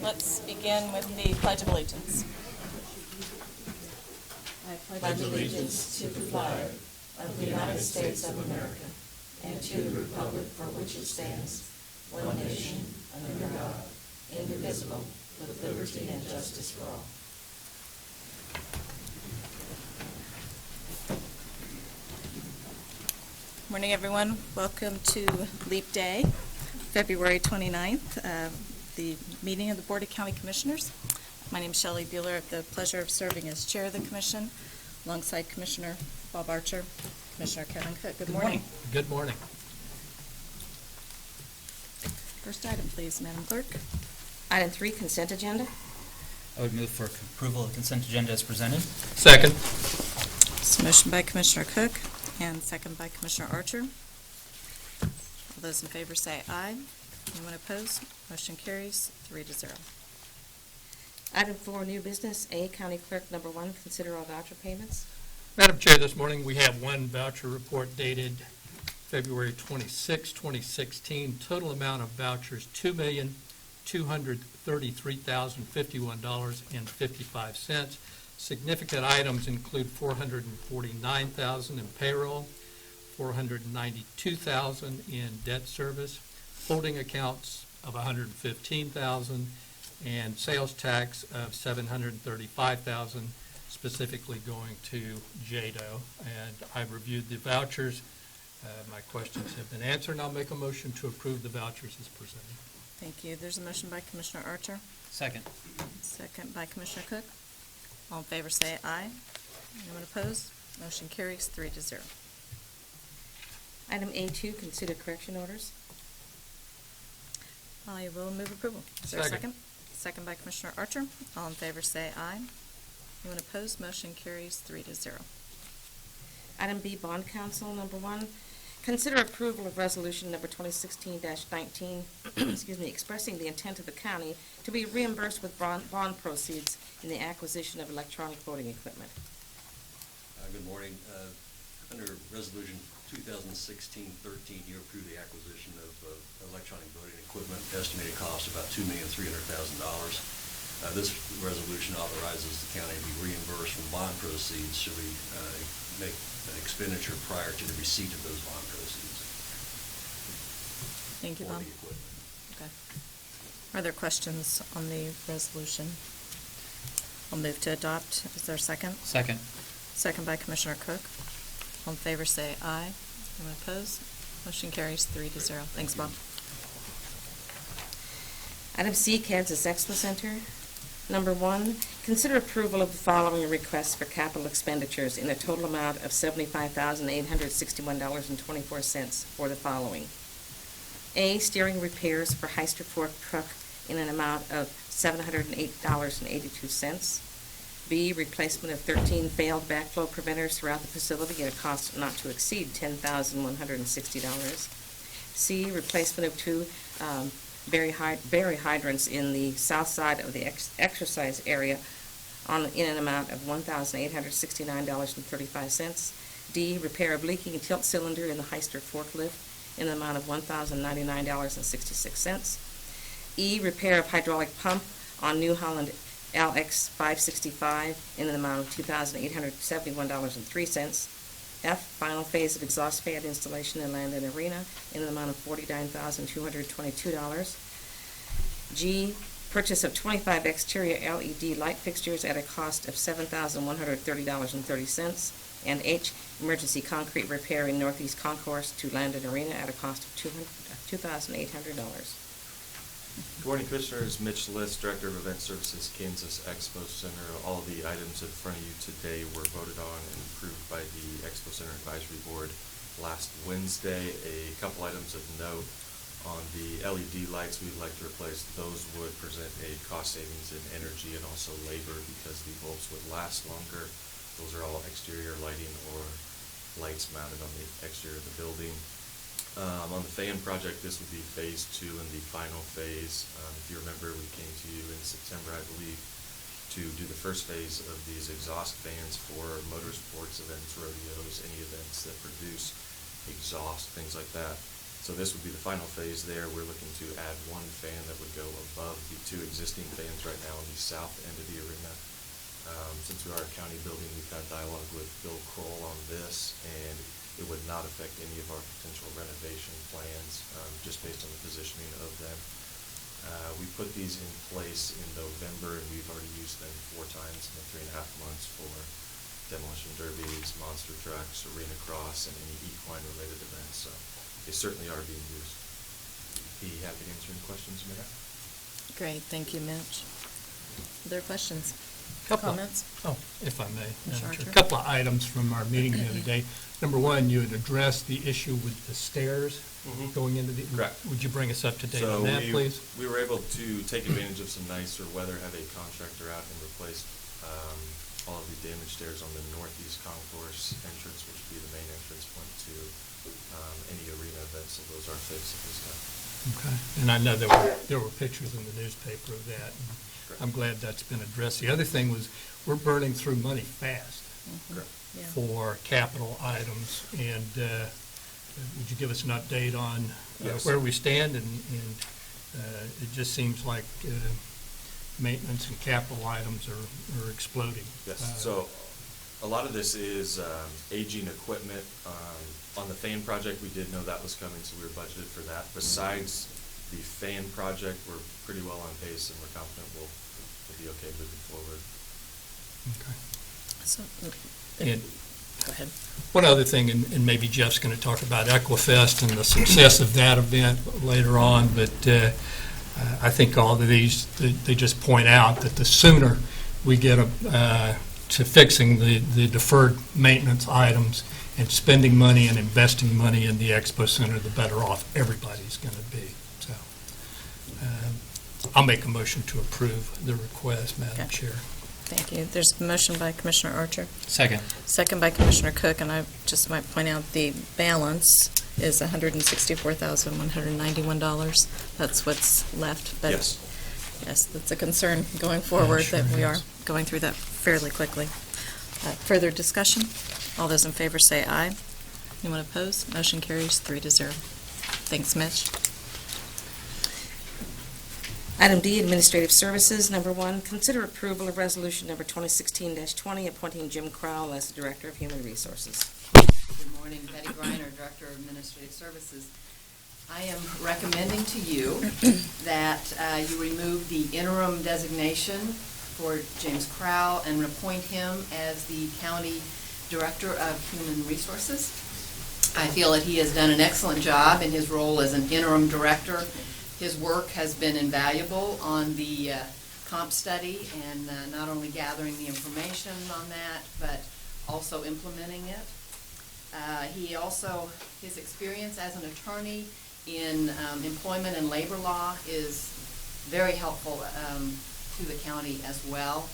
Let's begin with the Pledge of Allegiance. I pledge allegiance to the flag of the United States of America and to the republic for which it stands, one nation, under God, indivisible, with liberty and justice for all. Morning, everyone. Welcome to Leap Day, February 29th, the meeting of the Board of County Commissioners. My name is Shelley Bueller. I have the pleasure of serving as chair of the commission, alongside Commissioner Bob Archer, Commissioner Kevin Cook. Good morning. Good morning. First item, please, Madam Clerk. Item 3, consent agenda. I would move for approval of the consent agenda as presented. Second. It's a motion by Commissioner Cook and second by Commissioner Archer. All those in favor say aye. Anyone opposed? Motion carries 3-0. Item 4, new business. A, County Clerk, number 1, consider all voucher payments. Madam Chair, this morning we have one voucher report dated February 26, 2016. Total amount of vouchers, $2,233,051.55. Significant items include $449,000 in payroll, $492,000 in debt service, holding accounts of $115,000, and sales tax of $735,000, specifically going to JADO. And I've reviewed the vouchers. My questions have been answered, and I'll make a motion to approve the vouchers as presented. Thank you. There's a motion by Commissioner Archer, Second. second by Commissioner Cook. All in favor say aye. Anyone opposed? Motion carries 3-0. Item A2, consider correction orders. I will move approval. Is there a Second. second? Second by Commissioner Archer. All in favor say aye. Anyone opposed? Motion carries 3-0. Item B, Bond Council, number 1, consider approval of resolution number 2016-19, expressing the intent of the county to be reimbursed with bond proceeds in the acquisition of electronic voting equipment. Good morning. Under Resolution 2016-13, you approved the acquisition of electronic voting equipment, estimated cost about $2,300,000. This resolution authorizes the county to be reimbursed from bond proceeds should we make an expenditure prior to the receipt of those bond proceeds. Thank you, for Bob. the equipment. Okay. Are there questions on the resolution? I'll move to adopt. Is there a second? Second. Second by Commissioner Cook. All in favor say aye. Anyone opposed? Motion carries 3-0. Thanks, Bob. Item C, Kansas Expo Center. Number 1, consider approval of the following requests for capital expenditures in a total amount of $75,861.24 for the following. A, steering repairs for Heister Fork truck in an amount of $708.82. B, replacement of 13 failed backflow preventers throughout the facility at a cost not to exceed $10,160. C, replacement of 2 Berry hydrants in the south side of the exercise area in an amount of $1,869.35. D, repair of leaking tilt cylinder in the Heister forklift in an amount of $1,099.66. E, repair of hydraulic pump on New Holland LX 565 in an amount of $2,871.03. F, final phase of exhaust fan installation in Land and Arena in an amount of $49,222. G, purchase of 25 exterior LED light fixtures at a cost of $7,130.30. And H, emergency concrete repair in Northeast Concourse to Land and Arena at a cost of $2,800. Good morning, Commissioners. Mitch List, Director of Event Services, Kansas Expo Center. All of the items in front of you today were voted on and approved by the Expo Center Advisory Board last Wednesday. A couple items of note on the LED lights we'd like to replace. Those would present a cost savings in energy and also labor because the bulbs would last longer. Those are all exterior lighting or lights mounted on the exterior of the building. On the fan project, this would be phase 2 and the final phase. If you remember, we came to you in September, I believe, to do the first phase of these exhaust fans for motorsports events, rodeos, any events that produce exhaust, things like that. So this would be the final phase there. We're looking to add one fan that would go above the two existing fans right now on the south end of the arena. Since we are a county building, we've had dialogue with Bill Kroll on this, and it would not affect any of our potential renovation plans, just based on the positioning of them. We put these in place in November, and we've already used them 4 times in the 3.5 months for demolition derbies, monster trucks, arena cross, and any equine-related events. So they certainly are being used. Be happy to answer any questions you may have. Great, thank you, Mitch. Are there questions? Couple- Comments? Oh, if I may. Ms. Madam Chair. Archer? A couple of items from our meeting the other day. Number one, you had addressed the issue with the stairs going into the. Correct. Would you bring us up to date So on that, please? we were able to take advantage of some nicer weather, have a contractor out and replace all of the damaged stairs on the northeast concourse entrance, which would be the main entrance point to any arena events, so those are fixed at this time. Okay. And I know there were pictures in the newspaper of that. and Correct. I'm glad that's been addressed. The other thing was, we're burning through money fast Correct. Yeah. for capital items. And would you give us an update on Yes. where we stand? And it just seems like maintenance and capital items are exploding. Yes, so a lot of this is aging equipment. On the fan project, we did know that was coming, so we were budgeted for that. Besides the fan project, we're pretty well on pace, and we're confident we'll be okay moving forward. Okay. So, And go ahead. one other thing, and maybe Jeff's going to talk about Equifest and the success of that event later on, but I think all of these, they just point out that the sooner we get to fixing the deferred maintenance items and spending money and investing money in the Expo Center, the better off everybody's going to be. So I'll make a motion to approve the request, Madam Okay. Chair. Thank you. There's a motion by Commissioner Archer, Second. second by Commissioner Cook, and I just might point out the balance is $164,191. That's what's left. But Yes. yes, that's a concern going forward, sure that we is. are going through that fairly quickly. Further discussion? All those in favor say aye. Anyone opposed? Motion carries 3-0. Thanks, Mitch. Item D, Administrative Services. Number 1, consider approval of resolution number 2016-20, appointing Jim Crowell as the Director of Human Resources. Good morning, Betty Griner, Director of Administrative Services. I am recommending to you that you remove the interim designation for James Crowell and appoint him as the County Director of Human Resources. I feel that he has done an excellent job in his role as an interim director. His work has been invaluable on the comp study and not only gathering the information on that, but also implementing it. His experience as an attorney in employment and labor law is very helpful to the county as well.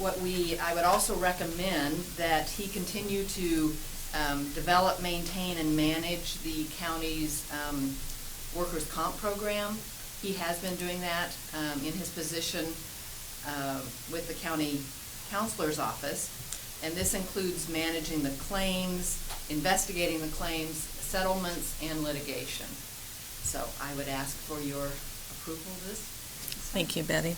I would also recommend that he continue to develop, maintain, and manage the county's workers' comp program. He has been doing that in his position with the county counselor's office, and this includes managing the claims, investigating the claims, settlements, and litigation. So I would ask for your approval of this. Thank you, Betty.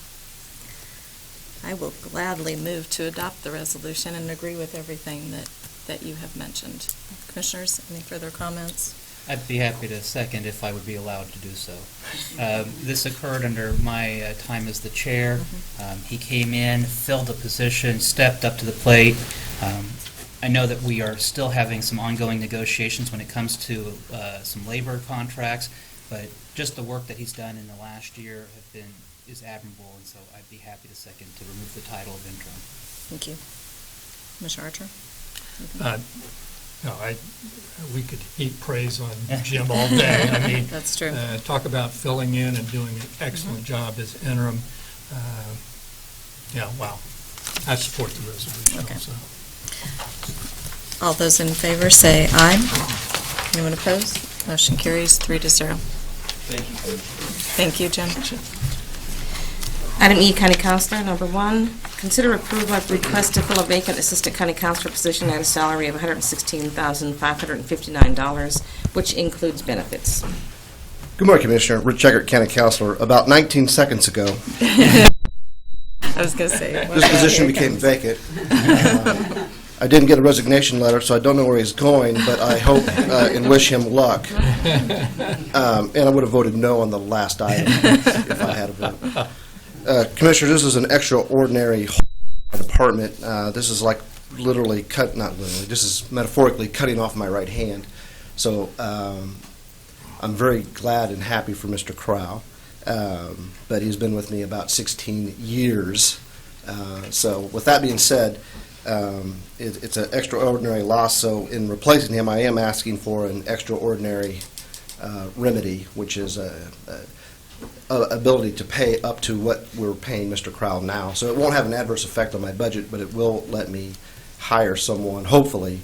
I will gladly move to adopt the resolution and agree with everything that you have mentioned. Commissioners, any further comments? I'd be happy to second if I would be allowed to do so. This occurred under my time as the chair. He came in, filled the position, stepped up to the plate. I know that we are still having some ongoing negotiations when it comes to some labor contracts, but just the work that he's done in the last year is admirable, and so I'd be happy to second to remove the title of interim. Thank you. Commissioner Archer? No, we could heap praise on Jim all day. I mean, That's true. Talk about filling in and doing an excellent job as interim. Yeah, wow. I support the resolution Okay. also. All those in favor say aye. Anyone opposed? Motion carries 3-0. Thank you. Thank you, Jim. Item E, County Counselor, number 1, consider approval of request to fill a vacant Assistant County Counselor position at a salary of $116,559, which includes benefits. Good morning, Commissioner. Rich Eggert, County Councilor. About 19 seconds ago, I was going to say. this position became vacant. I didn't get a resignation letter, so I don't know where he's going, but I hope and wish him luck. And I would have voted no on the last item if I had a vote. Commissioner, this is an extraordinary department. This is like literally not literally, this is metaphorically cutting off my right hand. So I'm very glad and happy for Mr. Crow, but he's been with me about 16 years. So with that being said, it's an extraordinary loss. So in replacing him, I am asking for an extraordinary remedy, which is ability to pay up to what we're paying Mr. Crow now. So it won't have an adverse effect on my budget, but it will let me hire someone, hopefully.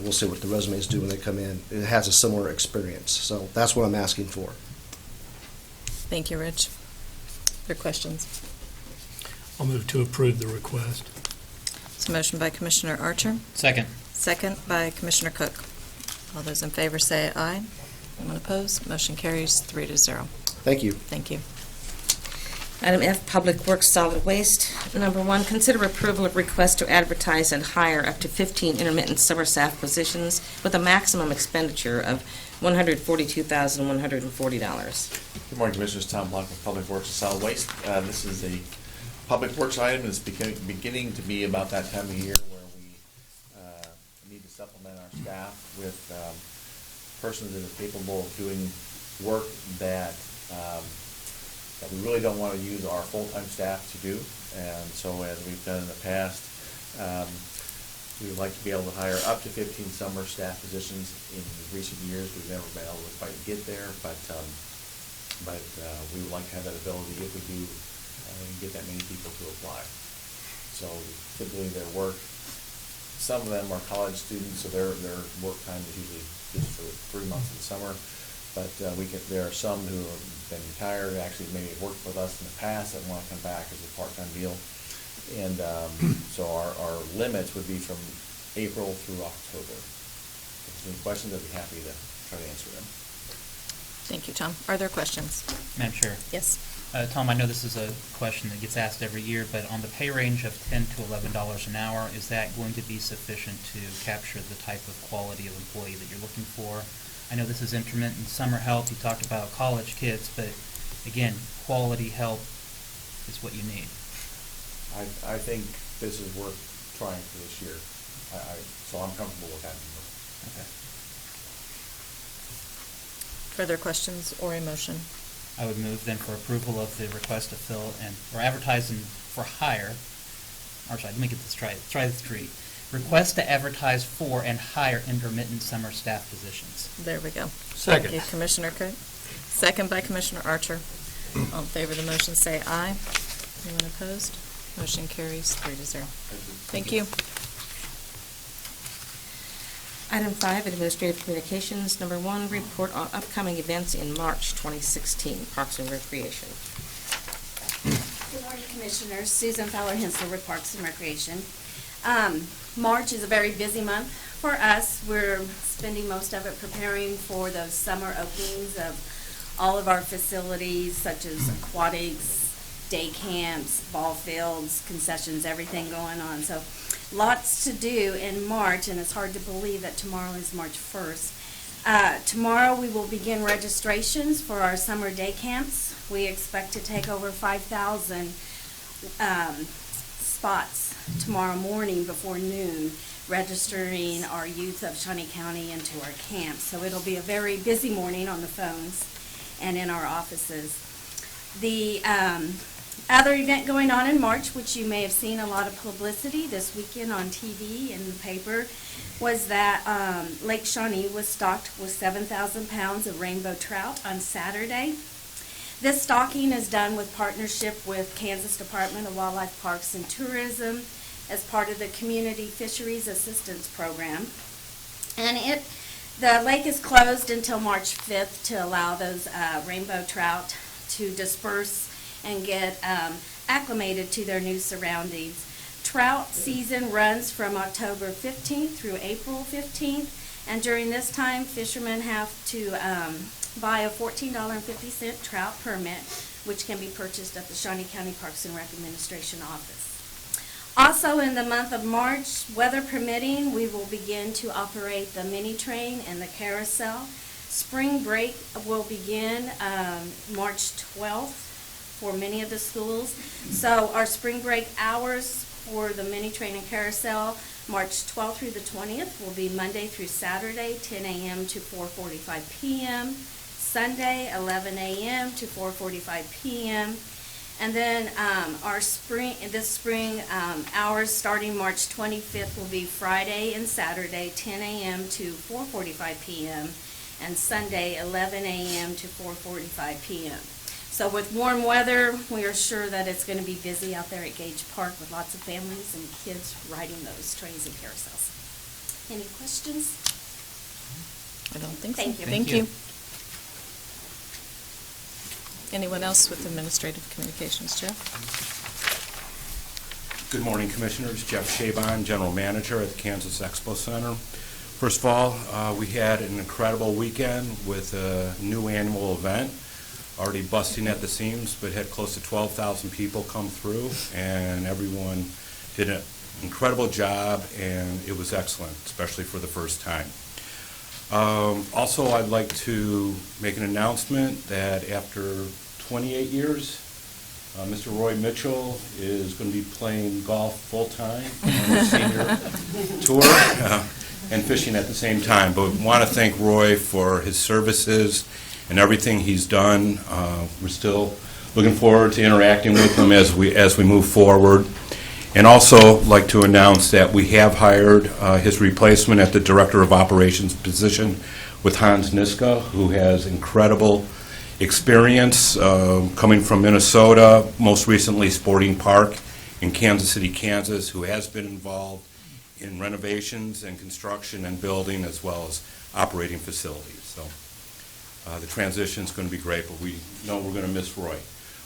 We'll see what the resumes do when they come in. It has a similar experience. So that's what I'm asking for. Thank you, Rich. Other questions? I'll move to approve the request. It's a motion by Commissioner Archer, Second. second by Commissioner Cook. All those in favor say aye. Anyone opposed? Motion carries 3-0. Thank you. Thank you. Item F, Public Works Solid Waste. Number 1, consider approval of request to advertise and hire up to 15 intermittent summer staff positions with a maximum expenditure of $142,140. Good morning, Commissioners. Tom Block with Public Works and Solid Waste. This is a Public Works item. It's beginning to be about that time of year where we need to supplement our staff with persons that are capable of doing work that we really don't want to use our full-time staff to do. And so as we've done in the past, we would like to be able to hire up to 15 summer staff positions. In recent years, we've never been able to quite get there, but we would like to have that ability if we do get that many people to apply. So typically their work, some of them are college students, so their work time is usually just for 3 months of the summer. But there are some who have been retired, actually maybe have worked with us in the past that want to come back as a part-time deal. And so our limits would be from April through October. If there's any questions, I'd be happy to try to answer them. Thank you, Tom. Are there questions? Madam Chair. Yes. Tom, I know this is a question that gets asked every year, but on the pay range of $10 to $11 an hour, is that going to be sufficient to capture the type of quality of employee that you're looking for? I know this is intermittent summer help. You talked about college kids, but again, quality help is what you need. I think this is worth trying for this year. So I'm comfortable with that number. Okay. Further questions or a motion? I would move then for approval of the request to fill or advertise for hire. Or sorry, let me get this try this three. Request to advertise for and hire intermittent summer staff positions. There we go. Second. Thank you, Commissioner Cook. Second by Commissioner Archer. All in favor of the motion say aye. Anyone opposed? Motion carries 3-0. Thank you. Item 5, Administrative Communications. Number 1, report on upcoming events in March 2016, Parks and Recreation. Good morning, Commissioners. Susan Fowler-Hensler with Parks and Recreation. March is a very busy month for us. We're spending most of it preparing for those summer openings of all of our facilities, such as aquatics, day camps, ball fields, concessions, everything going on. So lots to do in March, and it's hard to believe that tomorrow is March 1st. Tomorrow we will begin registrations for our summer day camps. We expect to take over 5,000 spots tomorrow morning before noon, registering our youth of Shawnee County into our camps. So it'll be a very busy morning on the phones and in our offices. The other event going on in March, which you may have seen a lot of publicity this weekend on TV and the paper, was that Lake Shawnee was stocked with 7,000 pounds of rainbow trout on Saturday. This stocking is done with partnership with Kansas Department of Wildlife Parks and Tourism as part of the Community Fisheries Assistance Program. And the lake is closed until March 5th to allow those rainbow trout to disperse and get acclimated to their new surroundings. Trout season runs from October 15th through April 15th, and during this time, fishermen have to buy a $14.50 trout permit, which can be purchased at the Shawnee County Parks and Rec Administration office. Also, in the month of March, weather permitting, we will begin to operate the mini train and the carousel. Spring break will begin March 12th for many of the schools. So our spring break hours for the mini train and carousel, March 12th through the 20th, will be Monday through Saturday, 10 a.m. to 4:45 p.m., Sunday, 11 a.m. to 4:45 p.m., and then this spring hours starting March 25th will be Friday and Saturday, 10 a.m. to 4:45 p.m., and Sunday, 11 a.m. to 4:45 p.m. So with warm weather, we are sure that it's going to be busy out there at Gage Park with lots of families and kids riding those trains and carousels. Any questions? I don't think so. Thank you. Thank you. Anyone else with administrative communications? Jeff? Good morning, Commissioners. Jeff Shabon, General Manager at the Kansas Expo Center. First of all, we had an incredible weekend with a new annual event, already busting at the seams, but had close to 12,000 people come through, and everyone did an incredible job, and it was excellent, especially for the first time. Also, I'd like to make an announcement that after 28 years, Mr. Roy Mitchell is going to be playing golf full-time on the senior tour and fishing at the same time. But we want to thank Roy for his services and everything he's done. We're still looking forward to interacting with him as we move forward. And also like to announce that we have hired his replacement at the Director of Operations position with Hans Niska, who has incredible experience coming from Minnesota, most recently Sporting Park in Kansas City, Kansas, who has been involved in renovations and construction and building as well as operating facilities. So the transition is going to be great, but we know we're going to miss Roy.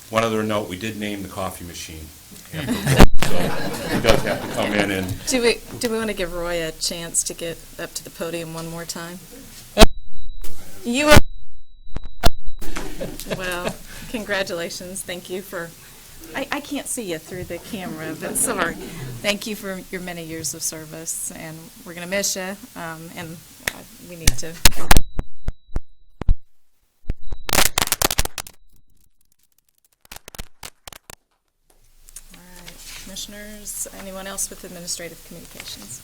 One other note, we did name the coffee machine after Roy, so he does have to come in and... Do we want to give Roy a chance to get up to the podium one more time? You are... Well, congratulations. Thank you for... I can't see you through the camera, but sorry. Thank you for your many years of service, and we're going to miss you, and we need to... Commissioners, anyone else with administrative communications?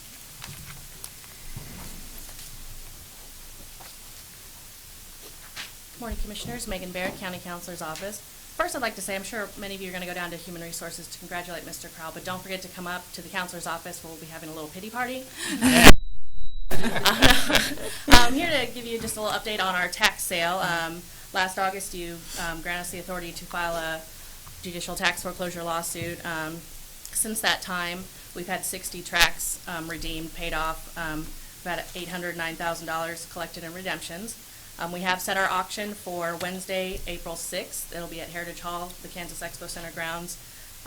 Morning, Commissioners. Megan Barrett, County Counselor's Office. First, I'd like to say I'm sure many of you are going to go down to Human Resources to congratulate Mr. Crowell, but don't forget to come up to the Counselor's Office where we'll be having a little pity party. I'm here to give you just a little update on our tax sale. Last August, you granted us the authority to file a judicial tax foreclosure lawsuit. Since that time, we've had 60 tracts redeemed, paid off, about $809,000 collected in redemptions. We have set our auction for Wednesday, April 6th. It'll be at Heritage Hall, the Kansas Expo Center grounds.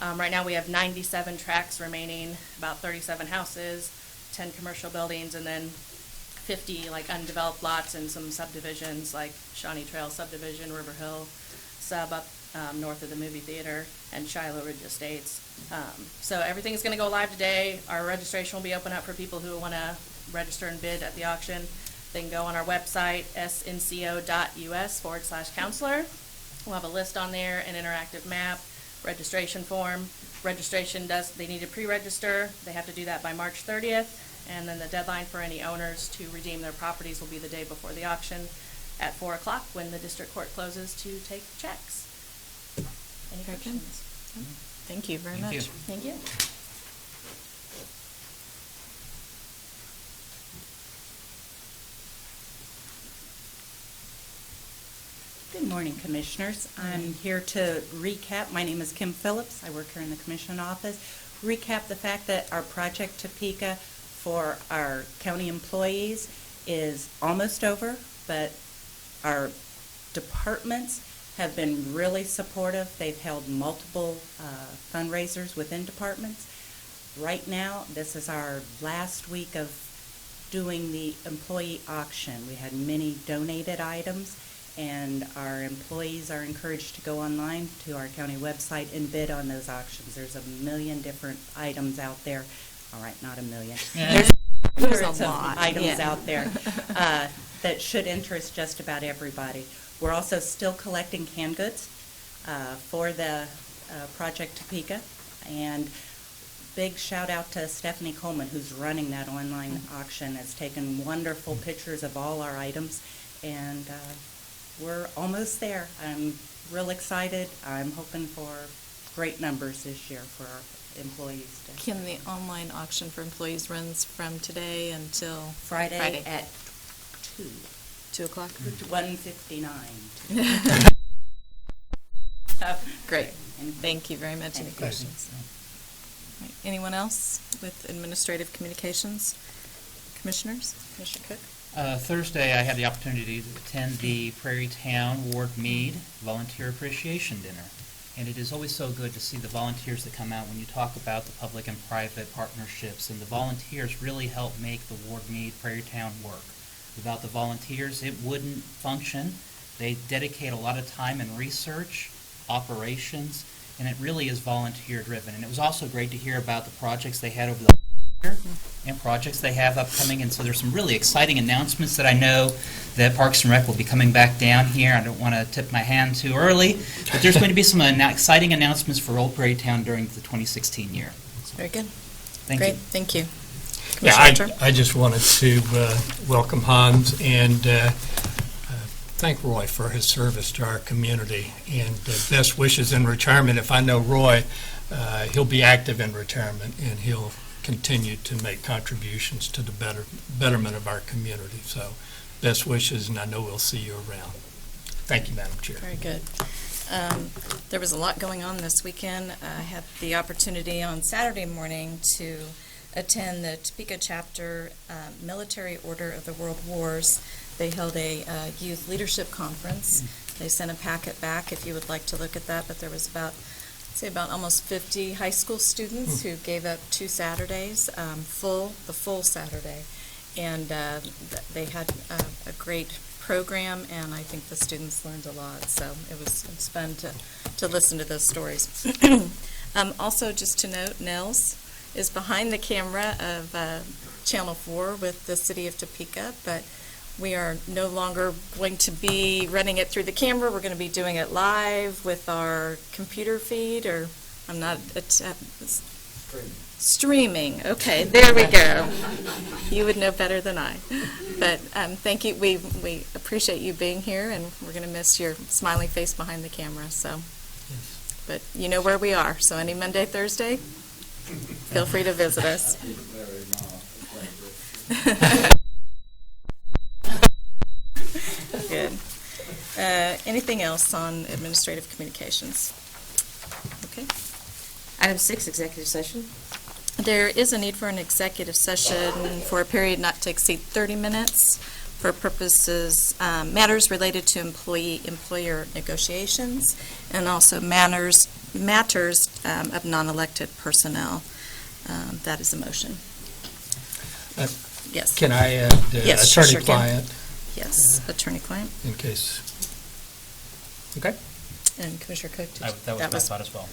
Right now we have 97 tracts remaining, about 37 houses, 10 commercial buildings, and then 50 like undeveloped lots and some subdivisions like Shawnee Trail subdivision, River Hill sub up north of the movie theater, and Shiloh Ridge Estates. So everything is going to go live today. Our registration will be open up for people who want to register and bid at the auction. They can go on our website, snco.us/counselor. We'll have a list on there, an interactive map, registration form. Registration they need to pre-register. They have to do that by March 30th. And then the deadline for any owners to redeem their properties will be the day before the auction at 4 o'clock when the district court closes to take checks. Any questions? Thank you very much. Thank you. Good morning, Commissioners. I'm here to recap. My name is Kim Phillips. I work here in the Commission office. Recap the fact that our Project Topeka for our county employees is almost over, but our departments have been really supportive. They've held multiple fundraisers within departments. Right now, this is our last week of doing the employee auction. We had many donated items, and our employees are encouraged to go online to our county website and bid on those auctions. There's a million different items out there. All right, not a million. There's hundreds of items out there that should interest just about everybody. We're also still collecting canned goods for the Project Topeka, and big shout out to Stephanie Coleman, who's running that online auction, has taken wonderful pictures of all our items, and we're almost there. I'm real excited. I'm hoping for great numbers this year for our employees. Kim, the online auction for employees runs from today until Friday at 2 o'clock? 1:59. Great. Thank you very much. Any Thank you. questions? Right. Anyone else with administrative communications? Commissioners? Commissioner Cook? Thursday, I had the opportunity to attend the Prairie Town Ward Mead Volunteer Appreciation Dinner. And it is always so good to see the volunteers that come out when you talk about the public and private partnerships. And the volunteers really help make the Ward Mead Prairie Town work. Without the volunteers, it wouldn't function. They dedicate a lot of time and research, operations, and it really is volunteer driven. And it was also great to hear about the projects they had over the year and projects they have upcoming. And so there's some really exciting announcements that I know that Parks and Rec will be coming back down here. I don't want to tip my hand too early, but there's going to be some exciting announcements for Old Prairie Town during the 2016 year. Very good. Thank Great. you. Thank you. Yeah, Commissioner Archer? I just wanted to welcome Hans and thank Roy for his service to our community, and best wishes in retirement. If I know Roy, he'll be active in retirement, and he'll continue to make contributions to the betterment of our community. So best wishes, and I know we'll see you around. Thank you, Madam Chair. Very good. There was a lot going on this weekend. I had the opportunity on Saturday morning to attend the Topeka Chapter Military Order of the World Wars. They held a youth leadership conference. They sent a packet back if you would like to look at that, but there was about almost 50 high school students who gave up 2 Saturdays, the full Saturday. And they had a great program, and I think the students learned a lot. So it was fun to listen to those stories. Also, just to note, Nels is behind the camera of Channel 4 with the City of Topeka, but we are no longer going to be running it through the camera. We're going to be doing it live with our computer feed, or I'm not streaming. Okay, there we go. You would know better than I. But thank you. We appreciate you being here, and we're going to miss your smiling face behind the camera. So, but you know where we are. So any Monday, Thursday, feel free to visit us. Good. Anything else on administrative communications? Okay. Item 6, executive session. There is a need for an executive session for a period not to exceed 30 minutes for purposes, matters related to employer negotiations, and also matters of non-elected personnel. That is a motion. Yes. Can I add Yes, sure can. attorney-client? Yes, attorney-client. In case. Okay. And Commissioner Cook? That was my thought as well.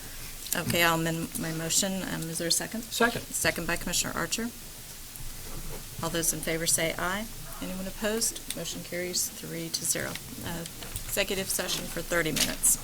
Okay, I'll amend my motion. Is there a second? Second. Second by Commissioner Archer. All those in favor say aye. Anyone opposed? Motion carries 3-0. Executive session for 30 minutes.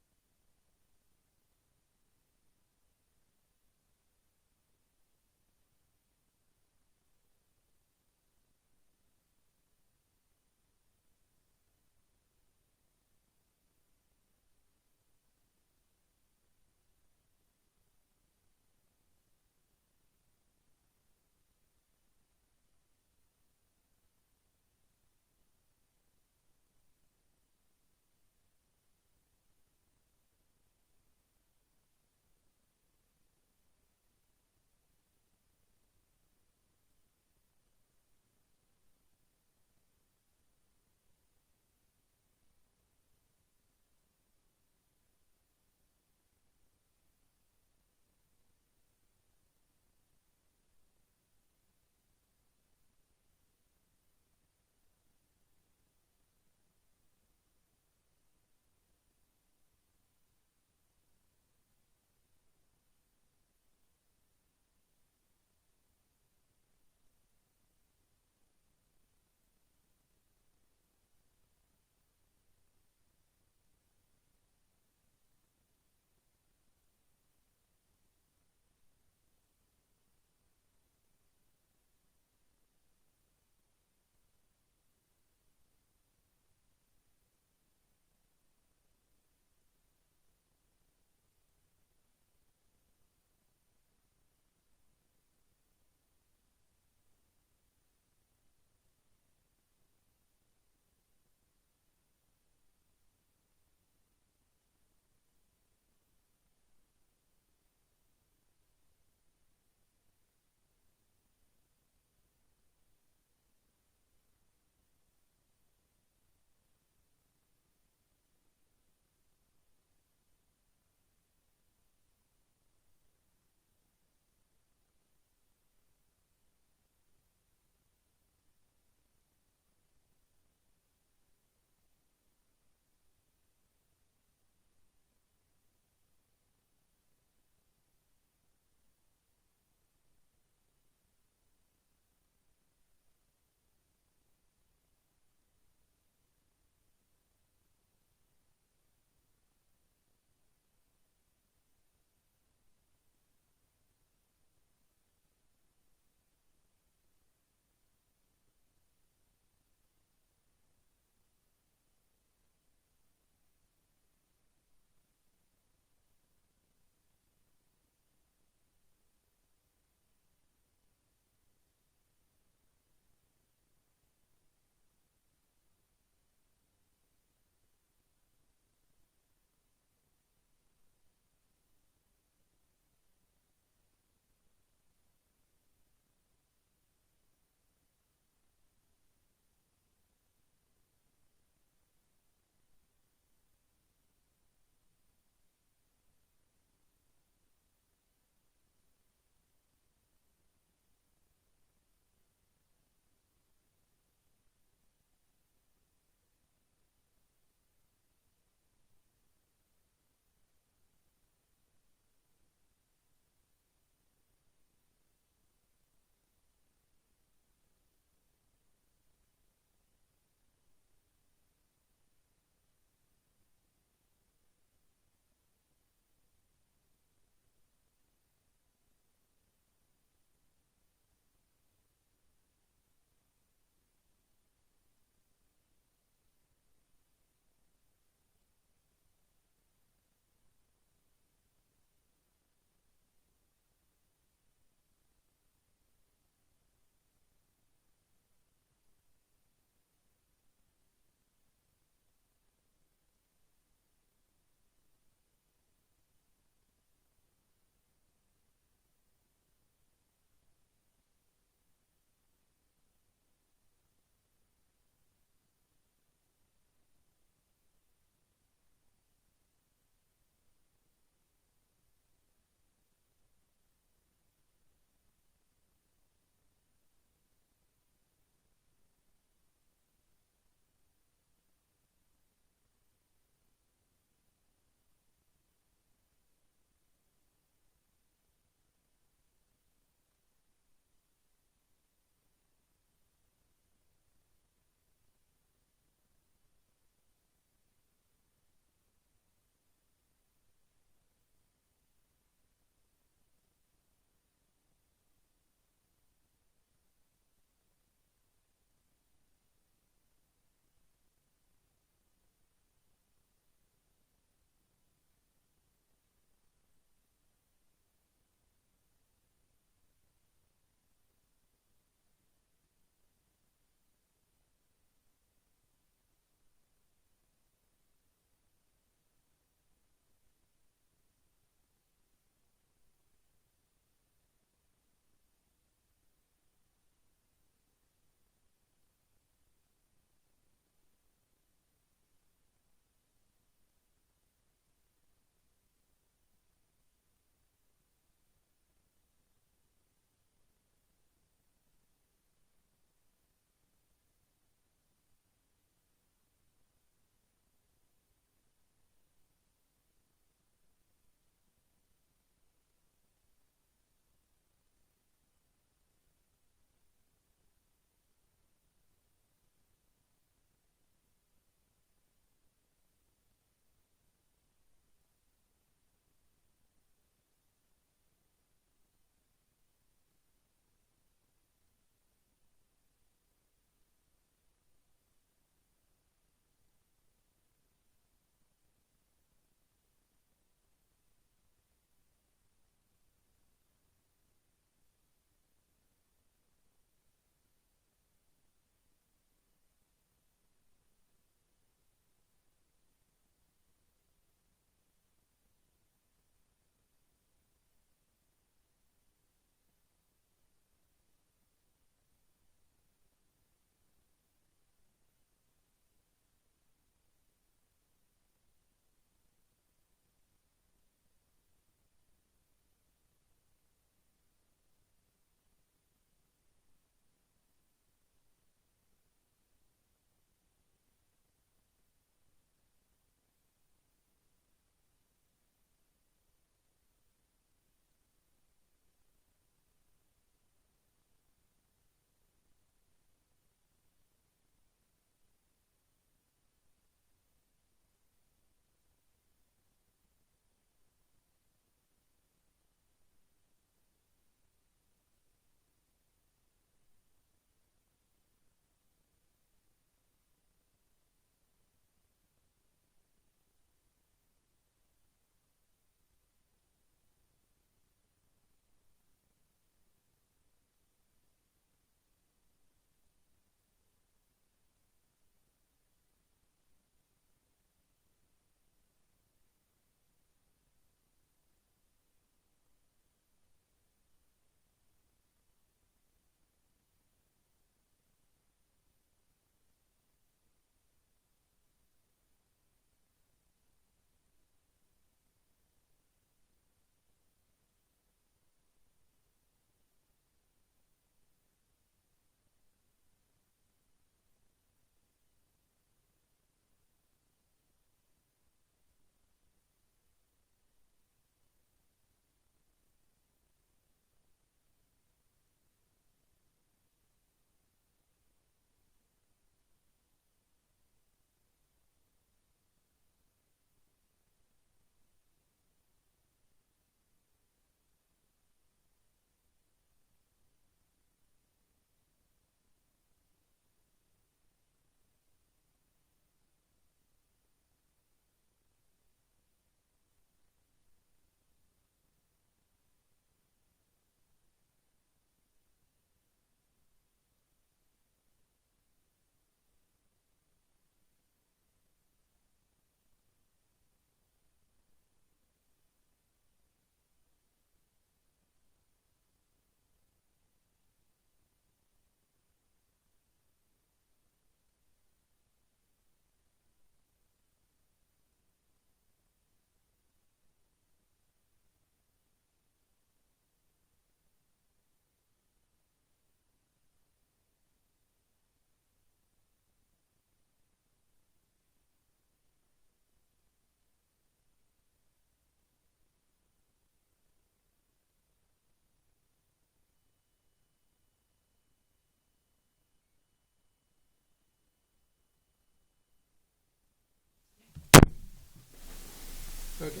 Okay.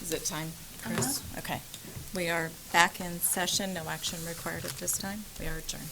Is it time, Chris? Okay. We are back in session. No action required at this time. We are adjourned.